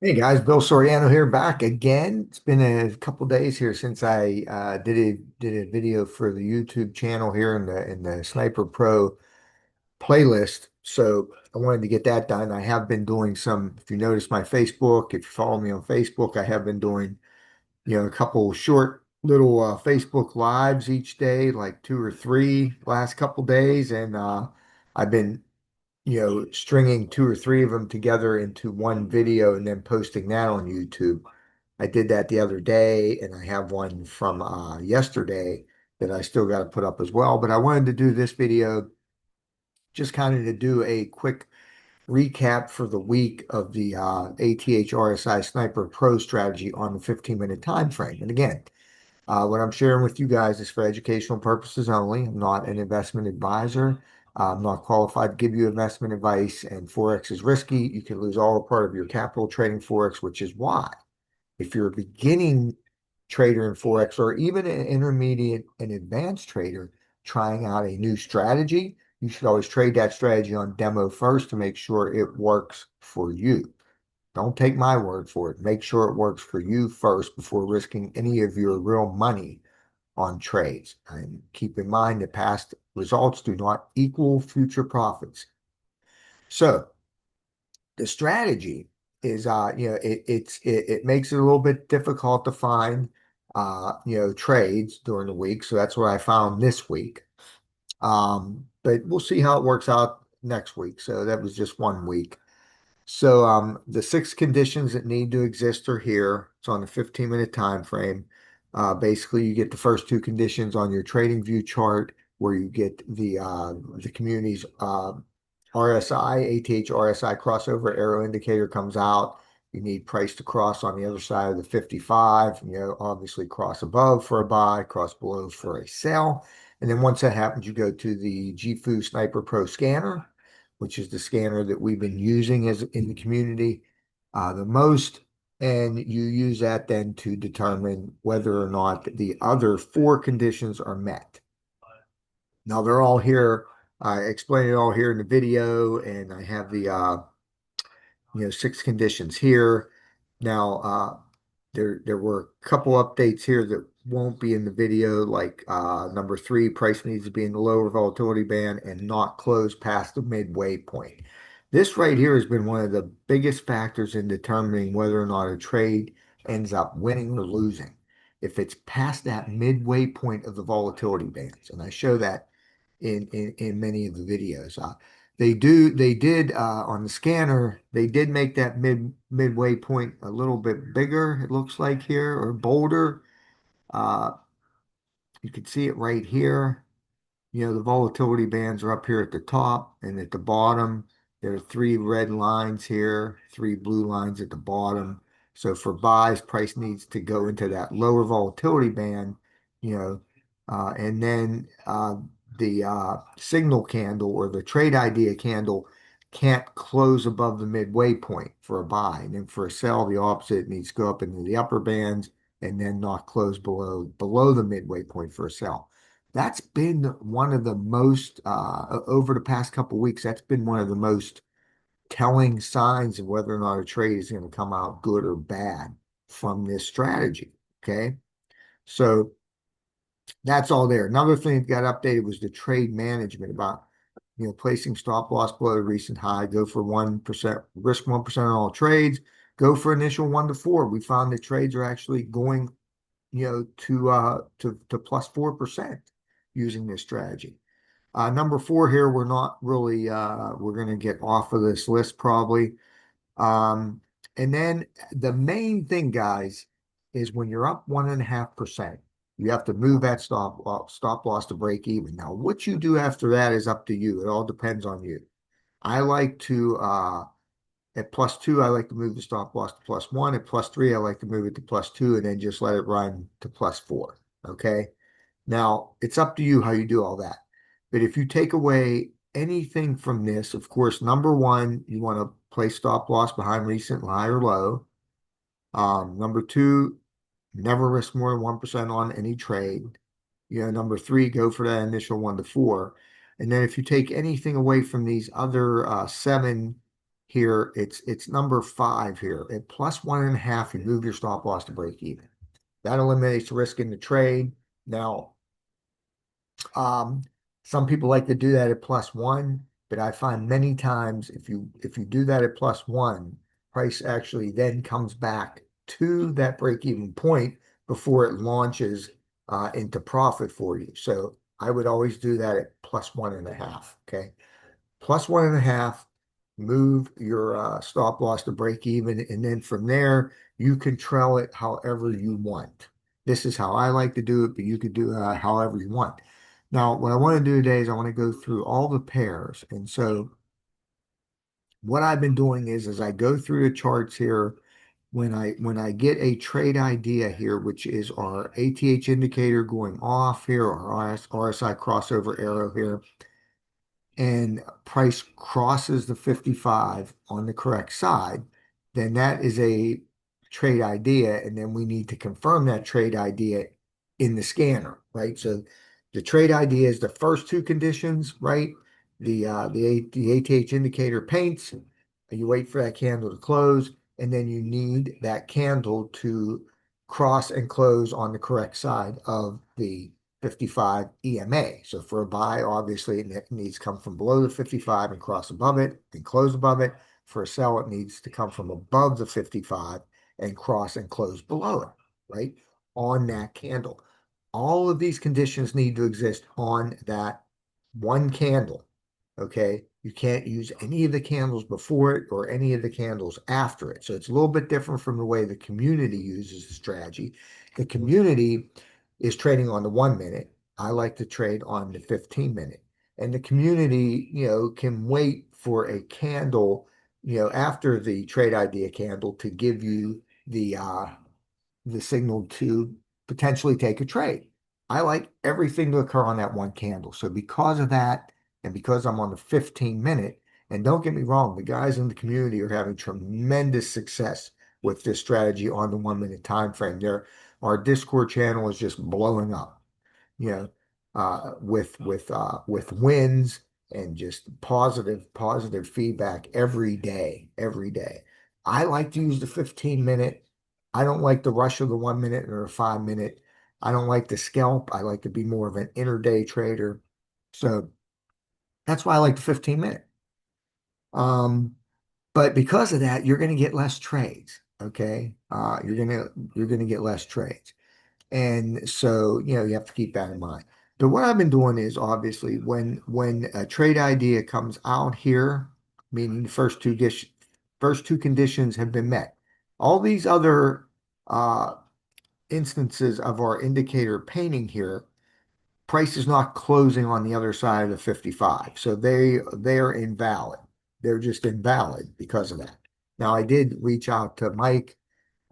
Hey guys, Bill Soriano here, back again. It's been a couple days here since I did a video for the YouTube channel here in the Sniper Pro playlist. So I wanted to get that done. I have been doing some, if you notice my Facebook, if you follow me on Facebook, I have been doing, a couple short little Facebook lives each day, like two or three last couple days, and I've been stringing two or three of them together into one video and then posting that on YouTube. I did that the other day, and I have one from yesterday that I still got to put up as well. But I wanted to do this video just kind of to do a quick recap for the week of the ATH/RSI Sniper Pro strategy on the 15-minute time frame. And again, what I'm sharing with you guys is for educational purposes only. I'm not an investment advisor. I'm not qualified to give you investment advice, and Forex is risky. You can lose all or part of your capital trading Forex, which is why if you're a beginning trader in Forex or even an intermediate and advanced trader trying out a new strategy, you should always trade that strategy on demo first to make sure it works for you. Don't take my word for it. Make sure it works for you first before risking any of your real money on trades. And keep in mind that past results do not equal future profits. So the strategy is it makes it a little bit difficult to find trades during the week. So that's what I found this week. But we'll see how it works out next week. So that was just one week. So the six conditions that need to exist are here. It's on a 15-minute time frame. Basically, you get the first two conditions on your trading view chart, where you get the community's RSI, ATH RSI crossover arrow indicator comes out. You need price to cross on the other side of the 55. Obviously cross above for a buy, cross below for a sell. And then once that happens, you go to the JIFU Sniper Pro scanner, which is the scanner that we've been using as in the community the most. And you use that then to determine whether or not the other four conditions are met. Now they're all here. I explain it all here in the video, and I have the six conditions here. Now, there were a couple updates here that won't be in the video, like number three, price needs to be in the lower volatility band and not close past the midway point. This right here has been one of the biggest factors in determining whether or not a trade ends up winning or losing. If it's past that midway point of the volatility bands, and I show that in many of the videos. They did on the scanner, they did make that midway point a little bit bigger, it looks like here, or bolder. Uh, you can see it right here. The volatility bands are up here at the top, and at the bottom, there are three red lines here, three blue lines at the bottom. So for buys, price needs to go into that lower volatility band, you know, and then the signal candle or the trade idea candle can't close above the midway point for a buy. And then for a sell, the opposite needs to go up into the upper bands and then not close below the midway point for a sell. That's been one of the most over the past couple of weeks. That's been one of the most telling signs of whether or not a trade is going to come out good or bad from this strategy. Okay, so that's all there. Another thing that got updated was the trade management about placing stop loss below the recent high. Go for 1%, risk 1% on all trades. Go for initial 1 to 4. We found that trades are actually going to plus 4% using this strategy. Number four here, we're not really we're going to get off of this list probably. Um, and then the main thing, guys, is when you're up 1.5%, you have to move that stop loss to break even. Now, what you do after that is up to you. It all depends on you. I like to at plus two, I like to move the stop loss to plus one. At plus three, I like to move it to plus two and then just let it run to plus four. Okay. Now, it's up to you how you do all that. But if you take away anything from this, of course, number one, you want to place stop loss behind recent high or low. Number two, never risk more than 1% on any trade. Number three, go for that initial 1 to 4. And then if you take anything away from these other seven here, it's number 5 here. At plus 1.5, you move your stop loss to break even. That eliminates risk in the trade. Now, um, some people like to do that at plus 1, but I find many times if you do that at plus 1, price actually then comes back to that break even point before it launches into profit for you. So I would always do that at plus 1.5. Okay, plus 1.5, move your stop loss to break even, and then from there you can trail it however you want. This is how I like to do it, but you could do however you want. Now, what I want to do today is I want to go through all the pairs, and so what I've been doing is as I go through the charts here, when I get a trade idea here, which is our ATH indicator going off here, our RSI crossover arrow here, and price crosses the 55 on the correct side, then that is a trade idea. And then we need to confirm that trade idea in the scanner, right? So the trade idea is the first two conditions, right? The ATH indicator paints, you wait for that candle to close, and then you need that candle to cross and close on the correct side of the 55 EMA. So for a buy, obviously it needs to come from below the 55 and cross above it and close above it. For a sell, it needs to come from above the 55 and cross and close below it, right? On that candle. All of these conditions need to exist on that one candle. Okay. You can't use any of the candles before it or any of the candles after it. So it's a little bit different from the way the community uses the strategy. The community is trading on the 1 minute. I like to trade on the 15 minute. And the community, can wait for a candle, after the trade idea candle to give you the signal to potentially take a trade. I like everything to occur on that one candle. So because of that, and because I'm on the 15 minute, and don't get me wrong, the guys in the community are having tremendous success with this strategy on the 1 minute time frame. Our Discord channel is just blowing up, you know, with wins and just positive feedback every day, every day. I like to use the 15 minute. I don't like the rush of the 1 minute or a 5 minute. I don't like the scalp. I like to be more of an intraday trader. So that's why I like the 15 minute. Um, but because of that, you're going to get less trades. Okay. You're gonna get less trades. And so, you have to keep that in mind. But what I've been doing is obviously when a trade idea comes out here, meaning the first two conditions have been met. All these other uh, instances of our indicator painting here, price is not closing on the other side of the 55. So they're invalid. They're just invalid because of that. Now I did reach out to Mike,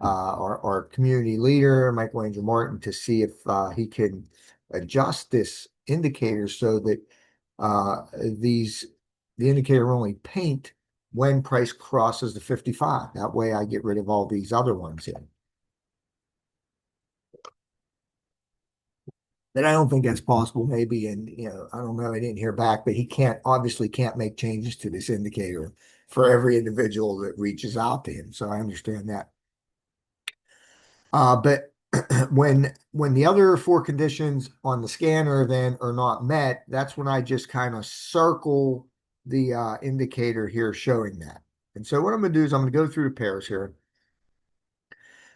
our community leader, Michael Angel Martin, to see if he can adjust this indicator so that the indicator only paint when price crosses the 55. That way I get rid of all these other ones here. But I don't think that's possible, maybe. And, I don't know, I didn't hear back, but he obviously can't make changes to this indicator for every individual that reaches out to him. So I understand that. But when the other four conditions on the scanner then are not met, that's when I just kind of circle the indicator here showing that. And so what I'm going to do is I'm going to go through the pairs here.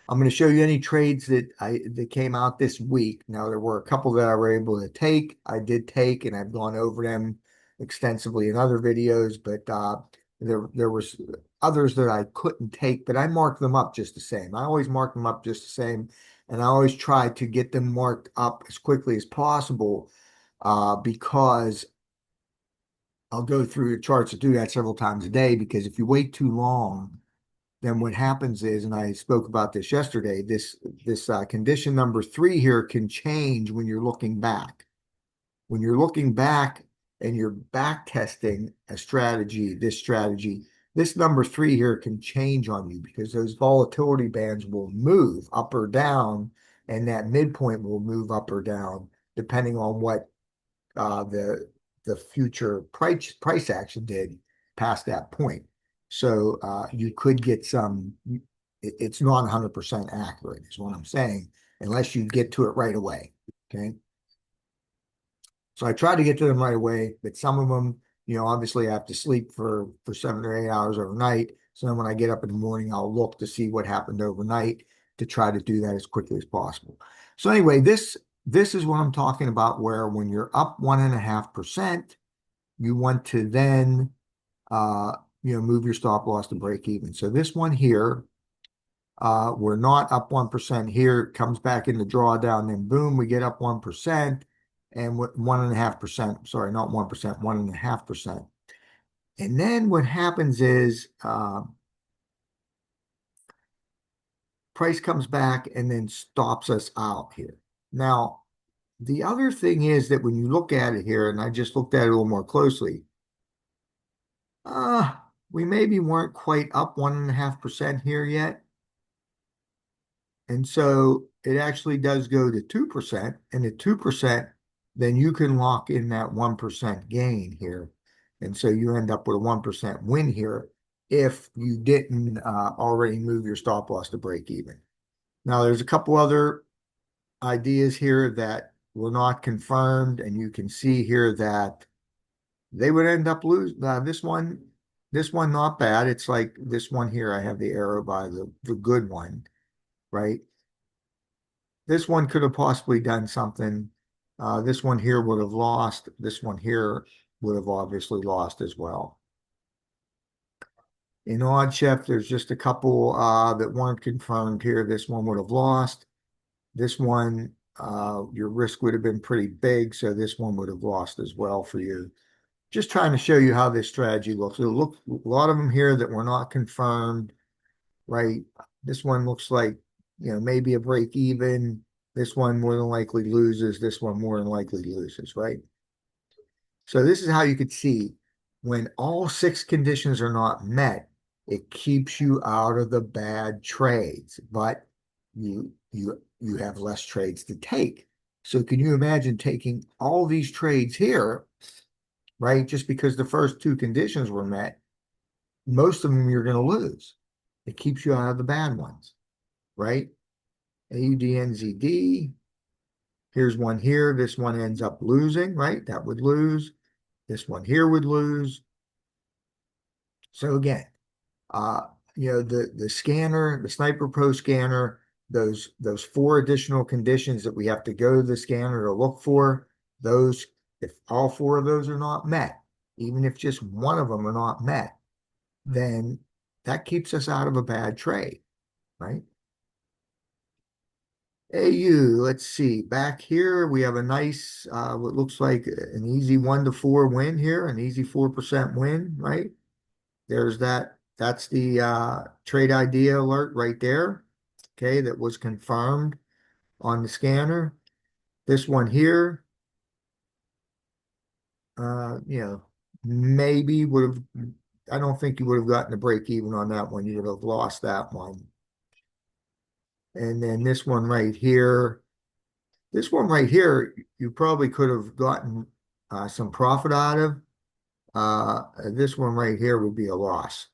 I'm going to show you any trades that came out this week. Now, there were a couple that I were able to take. I did take, and I've gone over them extensively in other videos, but there was others that I couldn't take, but I marked them up just the same. I always mark them up just the same, and I always try to get them marked up as quickly as possible because I'll go through the charts to do that several times a day, because if you wait too long, then what happens is, and I spoke about this yesterday, this condition number 3 here can change when you're looking back. When you're looking back and you're back testing a strategy, this number 3 here can change on you, because those volatility bands will move up or down, and that midpoint will move up or down depending on what the future price action did past that point. So you could get some, it's not 100% accurate is what I'm saying, unless you get to it right away. Okay. So I try to get to them right away, but some of them, obviously I have to sleep for 7 or 8 hours overnight. So then when I get up in the morning, I'll look to see what happened overnight to try to do that as quickly as possible. So anyway, this is what I'm talking about, where when you're up 1.5%, you want to then uh, move your stop loss to break even. So this one here, we're not up 1% here. It comes back in the drawdown, then boom, we get up 1% and 1.5%. Sorry, not 1%, 1.5%. And then what happens is price comes back and then stops us out here. Now, the other thing is that when you look at it here, and I just looked at it a little more closely, uh, we maybe weren't quite up 1.5% here yet. And so it actually does go to 2%, and at 2%, then you can lock in that 1% gain here. And so you end up with a 1% win here if you didn't already move your stop loss to break even. Now, there's a couple other ideas here that were not confirmed, and you can see here that they would end up losing this one not bad. It's like this one here. I have the arrow by the good one, right? This one could have possibly done something. This one here would have lost. This one here would have obviously lost as well. In odd chef, there's just a couple that weren't confirmed here. This one would have lost. This one, your risk would have been pretty big, so this one would have lost as well for you. Just trying to show you how this strategy looks. It looks a lot of them here that were not confirmed, right? This one looks like, maybe a break even. This one more than likely loses. This one more than likely loses, right? So this is how you could see when all 6 conditions are not met, it keeps you out of the bad trades, but you have less trades to take. So can you imagine taking all these trades here, right? Just because the first 2 conditions were met, most of them you're going to lose. It keeps you out of the bad ones, right? AUDNZD. Here's one here. This one ends up losing, right? That would lose. This one here would lose. So again, the scanner, the Sniper Pro scanner, those 4 additional conditions that we have to go to the scanner to look for, those, if all 4 of those are not met, even if just one of them are not met, then that keeps us out of a bad trade, right? AU, let's see. Back here, we have a nice, what looks like an easy 1 to 4 win here, an easy 4% win, right? There's that. That's the trade idea alert right there. Okay, that was confirmed on the scanner. This one here, maybe would have, I don't think you would have gotten a break even on that one. You would have lost that one. And then this one right here, you probably could have gotten some profit out of. This one right here would be a loss.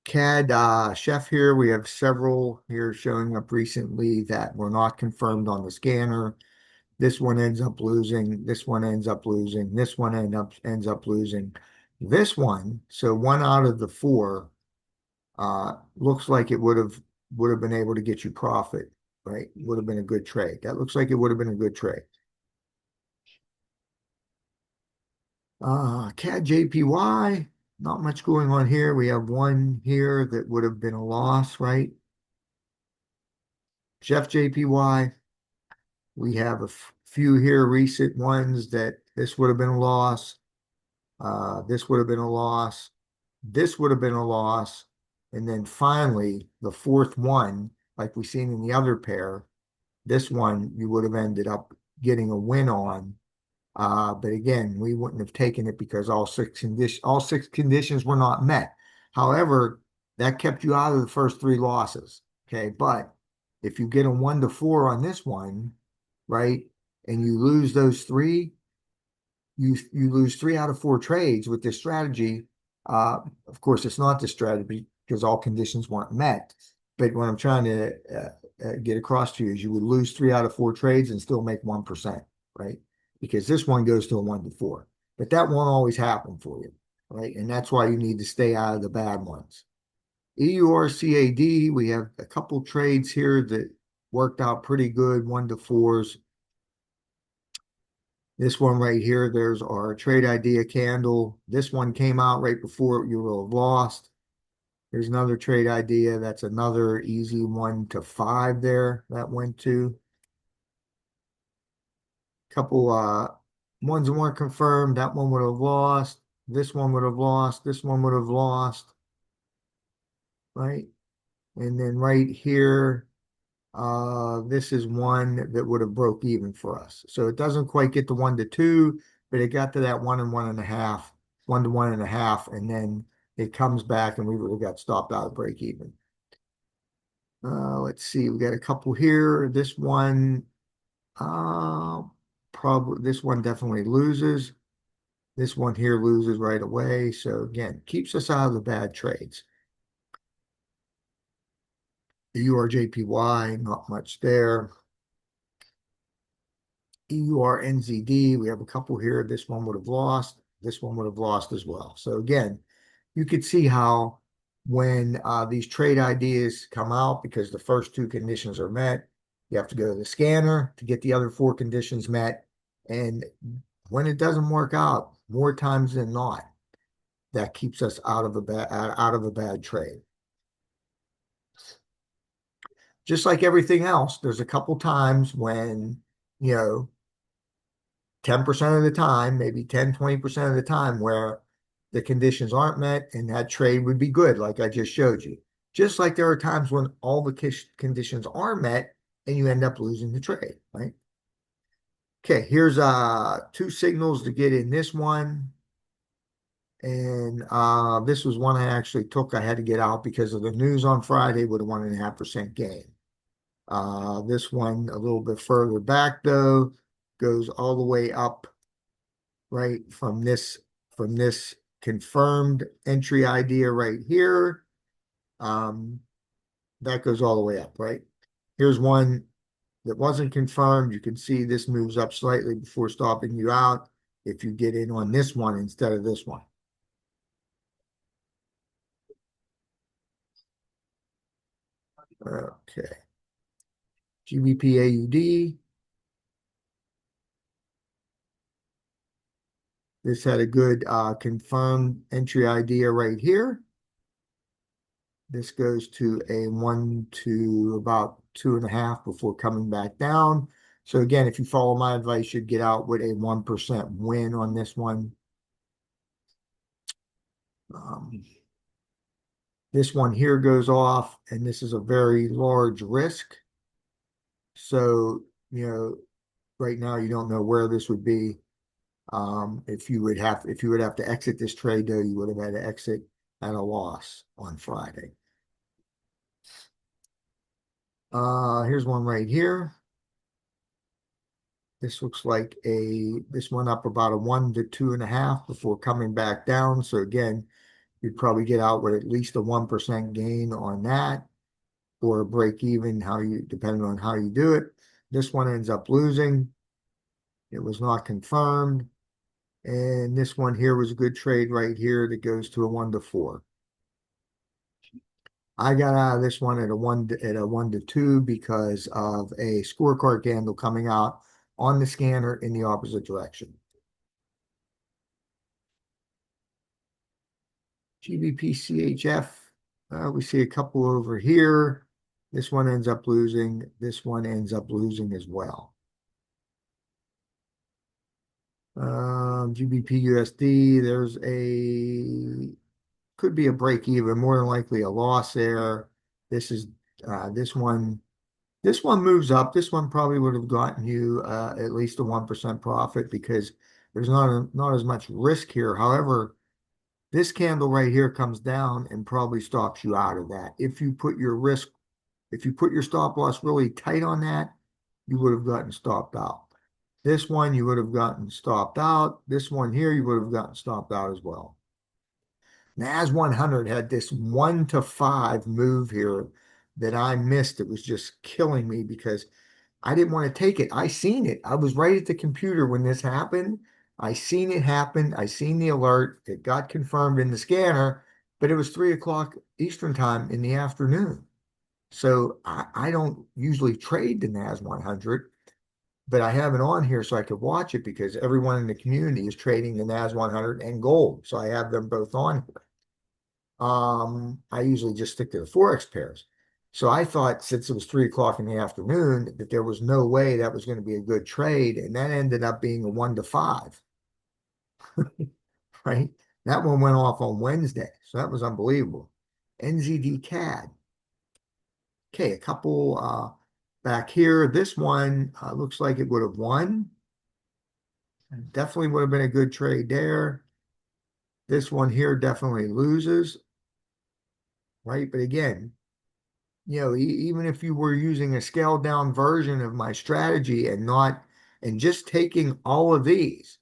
CAD chef here, we have several here showing up recently that were not confirmed on the scanner. This one ends up losing. This one ends up losing. This one ends up losing. This one, so 1 out of the 4, looks like it would have been able to get you profit, right? Would have been a good trade. That looks like it would have been a good trade. CAD JPY, not much going on here. We have one here that would have been a loss, right? Chef JPY, we have a few here, recent ones that this would have been a loss. This would have been a loss. This would have been a loss. And then finally, the 4th one, like we've seen in the other pair, this one you would have ended up getting a win on. But again, we wouldn't have taken it because all 6 conditions were not met. However, that kept you out of the first 3 losses. Okay, but if you get a 1 to 4 on this one, right, and you lose those 3, you lose 3 out of 4 trades with this strategy. Of course, it's not the strategy because all conditions weren't met. But what I'm trying to get across to you is you would lose 3 out of 4 trades and still make 1%, right? Because this one goes to a 1 to 4, but that won't always happen for you, right? And that's why you need to stay out of the bad ones. EURCAD, we have a couple trades here that worked out pretty good, 1 to 4s. This one right here, there's our trade idea candle. This one came out right before you will have lost. There's another trade idea. That's another easy 1 to 5 there that went to. Couple ones that weren't confirmed. That one would have lost. This one would have lost. This one would have lost. Right? And then right here, this is one that would have broke even for us. So it doesn't quite get to 1 to 2, but it got to that 1 and 1.5, 1 to 1.5, and then it comes back and we would have got stopped out of break even. Let's see, we got a couple here. This one, probably this one definitely loses. This one here loses right away. So again, keeps us out of the bad trades. The URJPY, not much there. EURNZD, we have a couple here. This one would have lost. This one would have lost as well. So again, you could see how when these trade ideas come out, because the first 2 conditions are met, you have to go to the scanner to get the other 4 conditions met. And when it doesn't work out, more times than not, that keeps us out of a bad trade. Just like everything else, there's a couple times when, 10% of the time, maybe 10, 20% of the time where the conditions aren't met and that trade would be good, like I just showed you. Just like there are times when all the conditions are met and you end up losing the trade, right? Okay, here's 2 signals to get in this one. And this was one I actually took. I had to get out because of the news on Friday with a 1.5% gain. This one a little bit further back though, goes all the way up, right, from this confirmed entry idea right here. That goes all the way up, right? Here's one that wasn't confirmed. You can see this moves up slightly before stopping you out if you get in on this one instead of this one. Okay. GBP AUD. This had a good confirmed entry idea right here. This goes to a 1 to about 2.5 before coming back down. So again, if you follow my advice, you'd get out with a 1% win on this one. This one here goes off, and this is a very large risk. So, right now you don't know where this would be. If you would have to exit this trade, though, you would have had to exit at a loss on Friday. Here's one right here. This looks like this went up about a 1 to 2.5 before coming back down. So again, you'd probably get out with at least a 1% gain on that, or a break even, depending on how you do it. This one ends up losing. It was not confirmed. And this one here was a good trade right here that goes to a 1 to 4. I got out of this one at a 1 to 2 because of a scorecard candle coming out on the scanner in the opposite direction. GBP CHF, we see a couple over here. This one ends up losing. This one ends up losing as well. GBP USD, could be a break even, more than likely a loss there. This one moves up. This one probably would have gotten you at least a 1% profit because there's not as much risk here. However, this candle right here comes down and probably stops you out of that. If you put your stop loss really tight on that, you would have gotten stopped out. This one you would have gotten stopped out. This one here you would have gotten stopped out as well. NAS 100 had this 1 to 5 move here that I missed. It was just killing me because I didn't want to take it. I seen it. I was right at the computer when this happened. I seen it happen. I seen the alert. It got confirmed in the scanner, but it was 3 o'clock Eastern time in the afternoon. So I don't usually trade the NAS 100, but I have it on here so I could watch it because everyone in the community is trading the NAS 100 and gold. So I have them both on here. I usually just stick to the Forex pairs. So I thought since it was 3 o'clock in the afternoon that there was no way that was going to be a good trade. And that ended up being a 1 to 5, right? That one went off on Wednesday. So that was unbelievable. NZD CAD. Okay, a couple back here. This one looks like it would have won. Definitely would have been a good trade there. This one here definitely loses, right? But again, even if you were using a scaled down version of my strategy and just taking all of these,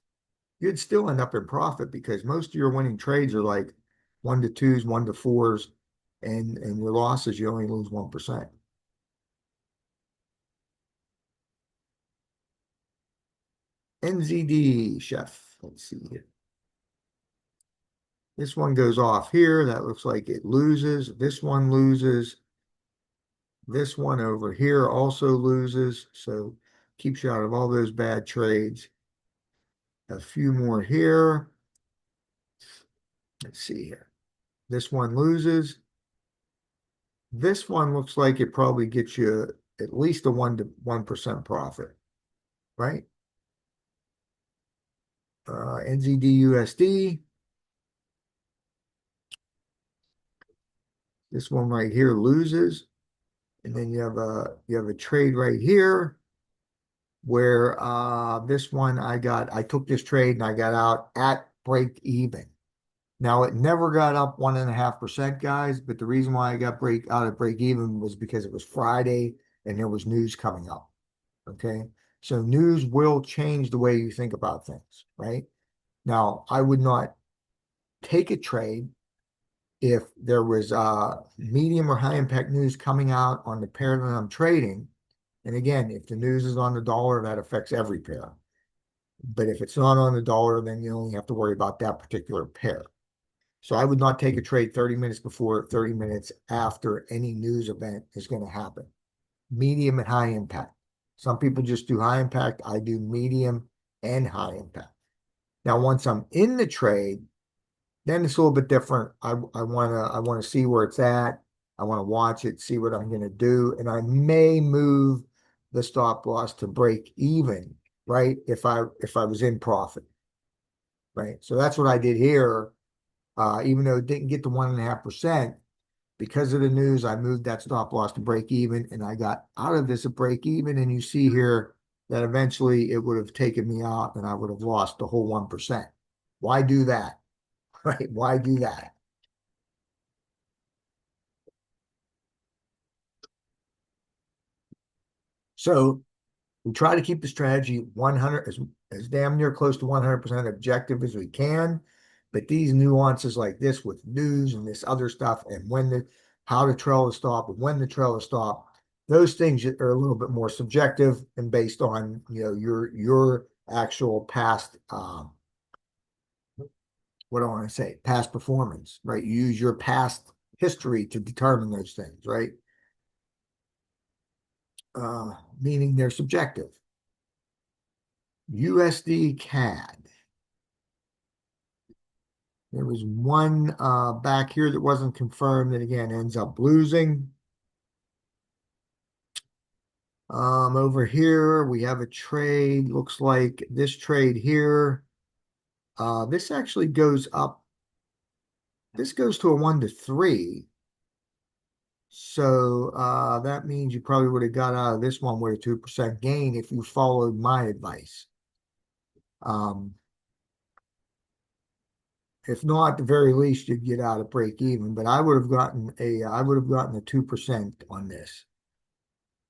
you'd still end up in profit because most of your winning trades are like 1 to 2s, 1 to 4s, and your losses, you only lose 1%. NZD chef, let's see here. This one goes off here. That looks like it loses. This one loses. This one over here also loses. So keeps you out of all those bad trades. A few more here. Let's see here. This one loses. This one looks like it probably gets you at least a 1% profit, right? NZD USD. This one right here loses. And then you have a trade right here where this one I took this trade and I got out at break even. Now it never got up 1.5%, guys, but the reason why I got out at break even was because it was Friday and there was news coming up. Okay. So news will change the way you think about things, right? Now, I would not take a trade if there was medium or high impact news coming out on the pair that I'm trading. And again, if the news is on the dollar, that affects every pair. But if it's not on the dollar, then you only have to worry about that particular pair. So I would not take a trade 30 minutes before, 30 minutes after any news event is going to happen. Medium and high impact. Some people just do high impact. I do medium and high impact. Now, once I'm in the trade, then it's a little bit different. I wanna see where it's at. I want to watch it, see what I'm going to do, and I may move the stop loss to break even, right? If I was in profit, right? So that's what I did here. Even though it didn't get to 1.5%, because of the news, I moved that stop loss to break even, and I got out of this at break even. And you see here that eventually it would have taken me out, and I would have lost the whole 1%. Why do that? Right? Why do that? So we try to keep the strategy 100 as damn near close to 100% objective as we can. But these nuances like this with news and this other stuff and how to trail the stop and when to trail the stop, those things are a little bit more subjective and based on your actual past what do I want to say, past performance, right? You use your past history to determine those things, right? Meaning they're subjective. USD CAD. There was one back here that wasn't confirmed that again ends up losing. Over here we have a trade. Looks like this trade here. This actually goes up. This goes to a 1 to 3. So that means you probably would have got out of this one with a 2% gain if you followed my advice. If not, at the very least, you'd get out at break even. But I would have gotten a 2% on this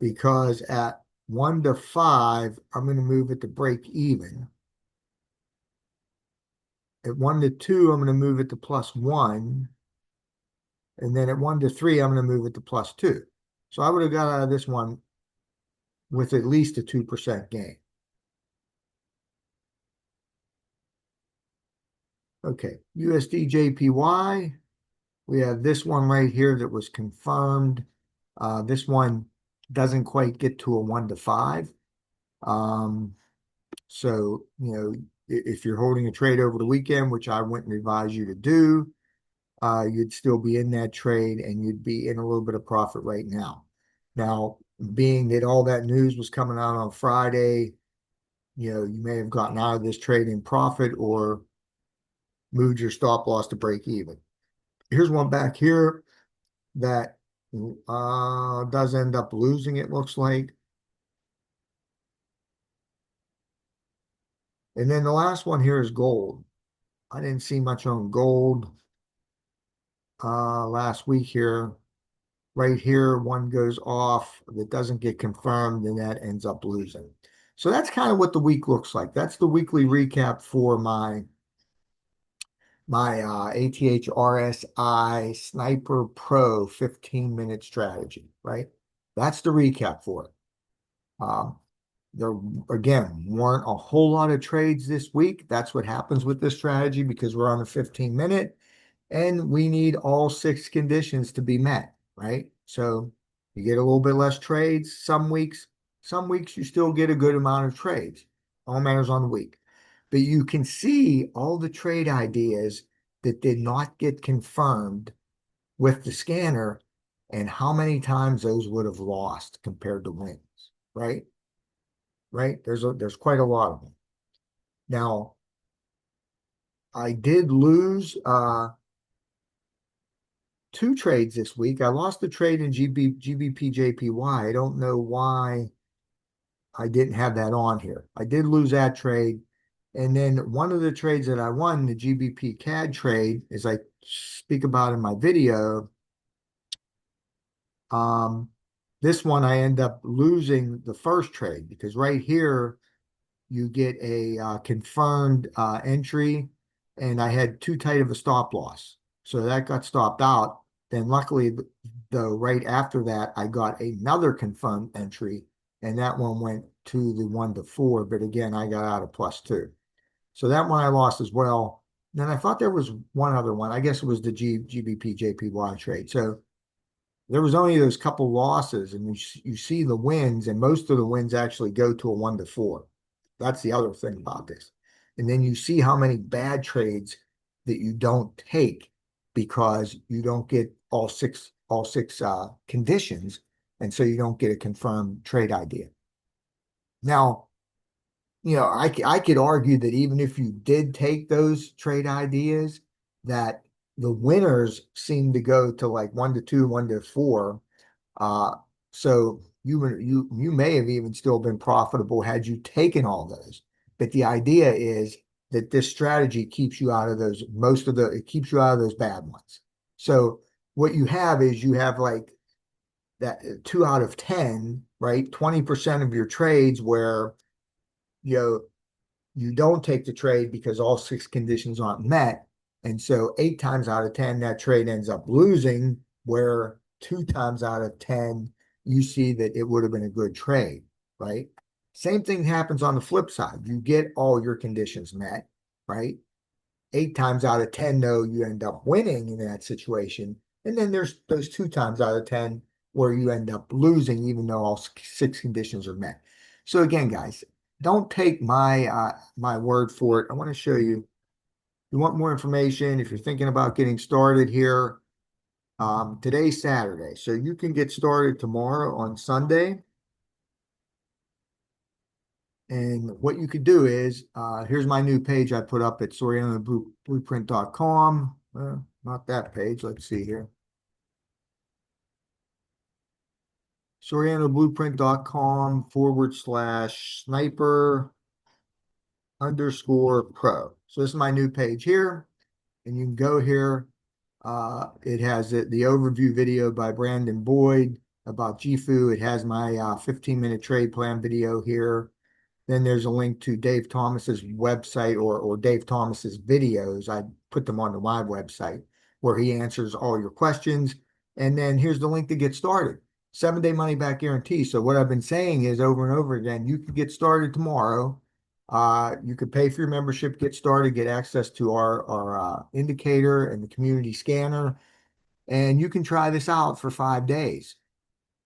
because at 1 to 5, I'm going to move it to break even. At 1 to 2, I'm going to move it to +1. And then at 1 to 3, I'm going to move it to +2. So I would have got out of this one with at least a 2% gain. Okay, USD JPY. We have this one right here that was confirmed. This one doesn't quite get to a 1 to 5. So, if you're holding a trade over the weekend, which I wouldn't advise you to do, you'd still be in that trade and you'd be in a little bit of profit right now. Now, being that all that news was coming out on Friday, you may have gotten out of this trade in profit or moved your stop loss to break even. Here's one back here that does end up losing, it looks like. And then the last one here is gold. I didn't see much on gold last week here. Right here, one goes off that doesn't get confirmed, and that ends up losing. So that's kind of what the week looks like. That's the weekly recap for my ATHRSI Sniper Pro 15-minute strategy, right? That's the recap for it. Um, there, again, weren't a whole lot of trades this week. That's what happens with this strategy because we're on a 15-minute and we need all 6 conditions to be met, right? So you get a little bit less trades some weeks you still get a good amount of trades. All matters on the week. But you can see all the trade ideas that did not get confirmed with the scanner and how many times those would have lost compared to wins, right? Right? There's quite a lot of them. Now, I did lose 2 trades this week. I lost the trade in GBP JPY. I don't know why I didn't have that on here. I did lose that trade. And then one of the trades that I won, the GBP CAD trade, as I speak about in my video, um, this one I end up losing the first trade because right here you get a confirmed entry, and I had too tight of a stop loss. So that got stopped out. Then luckily, though, right after that, I got another confirmed entry, and that one went to the 1 to 4. But again, I got out of +2. So that one I lost as well. Then I thought there was one other one. I guess it was the GBP JPY trade. So there was only those couple losses, and you see the wins, and most of the wins actually go to a 1 to 4. That's the other thing about this. And then you see how many bad trades that you don't take because you don't get all six conditions, and so you don't get a confirmed trade idea. Now, I could argue that even if you did take those trade ideas, that the winners seem to go to like 1 to 2, 1 to 4. So you may have even still been profitable had you taken all those. But the idea is that this strategy keeps you out of those it keeps you out of those bad ones. So what you have is you have like that 2 out of 10, right? 20% of your trades where you know you don't take the trade because all 6 conditions aren't met. And so 8 times out of 10, that trade ends up losing, where 2 times out of 10, you see that it would have been a good trade, right? Same thing happens on the flip side. You get all your conditions met, right? 8 times out of 10, though, you end up winning in that situation. And then there's those 2 times out of 10 where you end up losing, even though all 6 conditions are met. So again, guys, don't take my word for it. I want to show you. If you want more information, if you're thinking about getting started here, today's Saturday, so you can get started tomorrow on Sunday. And what you could do is, here's my new page I put up at SorianoBlueprint.com. Not that page. Let's see here. SorianoBlueprint.com/sniper_pro. So this is my new page here, and you can go here. It has the overview video by Brandon Boyd about JIFU. It has my 15-minute trade plan video here. Then there's a link to Dave Thomas's website or Dave Thomas's videos. I put them onto my website where he answers all your questions. And then here's the link to get started. 7-day money back guarantee. So what I've been saying is over and over again, you could get started tomorrow. You could pay for your membership, get started, get access to our indicator and the community scanner, and you can try this out for 5 days.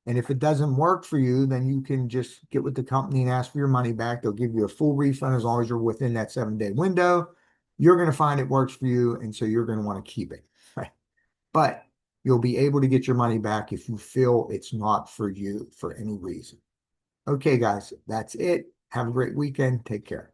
And if it doesn't work for you, then you can just get with the company and ask for your money back. They'll give you a full refund as long as you're within that 7-day window. You're going to find it works for you, and so you're going to want to keep it. Right? But you'll be able to get your money back if you feel it's not for you for any reason. Okay, guys, that's it. Have a great weekend. Take care.